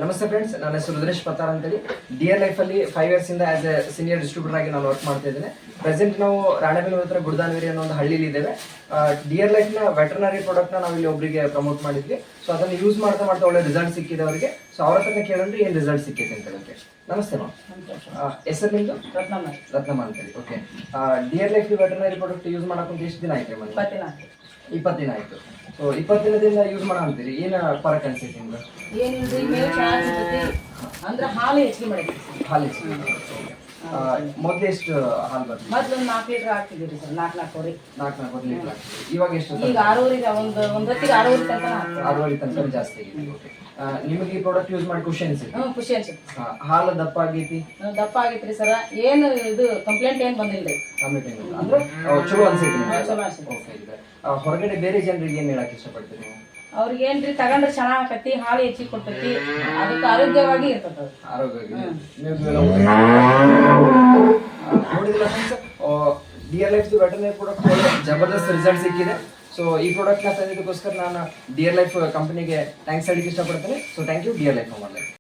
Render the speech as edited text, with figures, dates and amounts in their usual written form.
ನಮಸ್ತೆ ಫ್ರೆಂಡ್ಸ್, ನನ್ನ ಹೆಸರು ರುದ್ರೇಶ್ ಪತ್ತಾರ್ ಅಂತೇಳಿ. ಡಿಯರ್ ಲೈಫ್ ಅಲ್ಲಿ 5 years ಇಂದ ಆಸ್ ಎ ಸೀನಿಯರ್ ಡಿಸ್ಟ್ರಿಬ್ಯೂಟರ್ ಆಗಿ ನಾನು ವರ್ಕ್ ಮಾಡ್ತಾ ಇದ್ದೇನೆ. ಪ್ರೆಸೆಂಟ್ ನಾವು ರಾಣೆಬೆನ್ನೂರು ಹತ್ರ ಗುಡ್ದಾನವೇರಿ ಅನ್ನೋ ಒಂದು ಹಳ್ಳಿಲಿ ಇದ್ದೇವೆ. ಡಿಯರ್ ಲೈಫ್ ನ ವೆಟರ್ನರಿ ಪ್ರಾಡಕ್ಟ್ ನ ನಾವು ಇಲ್ಲಿ ಒಬ್ಬರಿಗೆ ಪ್ರಮೋಟ್ ಮಾಡಿದ್ವಿ. ಸೊ ಅದನ್ನು ಯೂಸ್ ಮಾಡ್ತಾ ಒಳ್ಳೆ ರಿಸಲ್ಟ್ ಸಿಕ್ಕಿದೆ ಅವರಿಗೆ. ಸೊ ಅವ್ರ ಹತ್ರ ಕೇಳಂದ್ರೆ ಏನ್ ರಿಸಲ್ಟ್ ಸಿಕ್ಕಿದೆ ಅಂತ ಹೇಳಕ್ಕೆ. ನಮಸ್ತೆ ಮ್ಯಾಮ್, ಹೆಸರು ನಿಮ್ದು? ರತ್ನಮ್ಮ ಅಂತೇಳಿ. Okay, dear life veterinary product use ಮಾಡಕ್ಕೆ ಎಷ್ಟು ದಿನ ಆಯ್ತು? 20 ದಿನ ಆಯ್ತು. ಸೊ 20 ದಿನದಿಂದ ಯೂಸ್ ಮಾಡೋ ಅಂತೀರಿ, ಏನು ಫರಕ್ ಅನ್ಸೈತಿ ನಿಮ್ಗೆ? ಏನಿಲ್ರಿ, ಮೇವು ಚೆನ್ನಾಗಿ ಸಿಗ್ತೈತಿ. ಅಂದ್ರೆ ಹಾಲು ಹೆಚ್ಚಿಗೆ ಮಾಡಿದ್ವಿ. ಹಾಲು ಮೊದ್ಲು ಎಷ್ಟು ಹಾಲು ಬರ್ತದೆ? ಮೊದ್ಲು ಒಂದು 4 ಲೀಟರ್ ಹಾಕ್ತಿದ್ದೀರಿ ಸರ್. 4 ಲೀಟರ್ ಆಗ್ತದೆ. ಇವಾಗ ಎಷ್ಟು? ಈಗ 6 ಒಂದು ಹೊತ್ತಿಗೆ 6 ತನಕ 6 ತನಕ ಜಾಸ್ತಿ ಆಗಿದೆ. ಓಕೆ, ನಿಮಗೆ ಈ ಪ್ರಾಡಕ್ಟ್ ಯೂಸ್ ಮಾಡಿ ಖುಷಿ ಅನ್ಸುತ್ತೆ? ಖುಷಿ ಅನ್ಸುತ್ತೆ. ಹಾಲು ದಪ್ಪ ಆಗೈತಿ? ದಪ್ಪ ಆಗೈತ್ರಿ ಸರ್. ಏನು ಇದು ಕಂಪ್ಲೇಂಟ್ ಏನು ಬಂದಿಲ್ರಿ. ಅಂದ್ರೆ ಚಲೋ ಅನ್ಸೈತಿ? ಚಲೋ ಅನ್ಸುತ್ತೆ. ಓಕೆ, ಹೊರಗಡೆ ಬೇರೆ ಜನರಿಗೆ ಏನ್ ಹೇಳಕ್ ಇಷ್ಟಪಡ್ತೀರಿ ನೀವು? ಅವ್ರಿಗೆ ಏನ್ರಿ ತಗೊಂಡ್ರೆ ಚೆನ್ನಾಗ್ ಆಕತಿ, ಹಾಲು ಹೆಚ್ಚಿಗೆ ಕೊಡ್ತೈತಿ, ಅದಕ್ಕೆ ಆರೋಗ್ಯವಾಗಿ ಇರ್ತದ. ನೋಡಿದಿಲ್ಲ friends, dear life veterinary product ಜಬರ್ದಸ್ತ್ ರಿಸಲ್ಟ್ ಸಿಕ್ಕಿದೆ. ಸೊ ಈ ಪ್ರಾಡಕ್ಟ್ ನ ತಂದಿದ್ದಕ್ಕೋಸ್ಕರ ನಾನು ಡಿಯರ್ ಲೈಫ್ ಕಂಪನಿಗೆ ಥ್ಯಾಂಕ್ಸ್ ಹೇಳಲಿಕ್ಕೆ ಇಷ್ಟಪಡ್ತೇನೆ. So thank you dear life.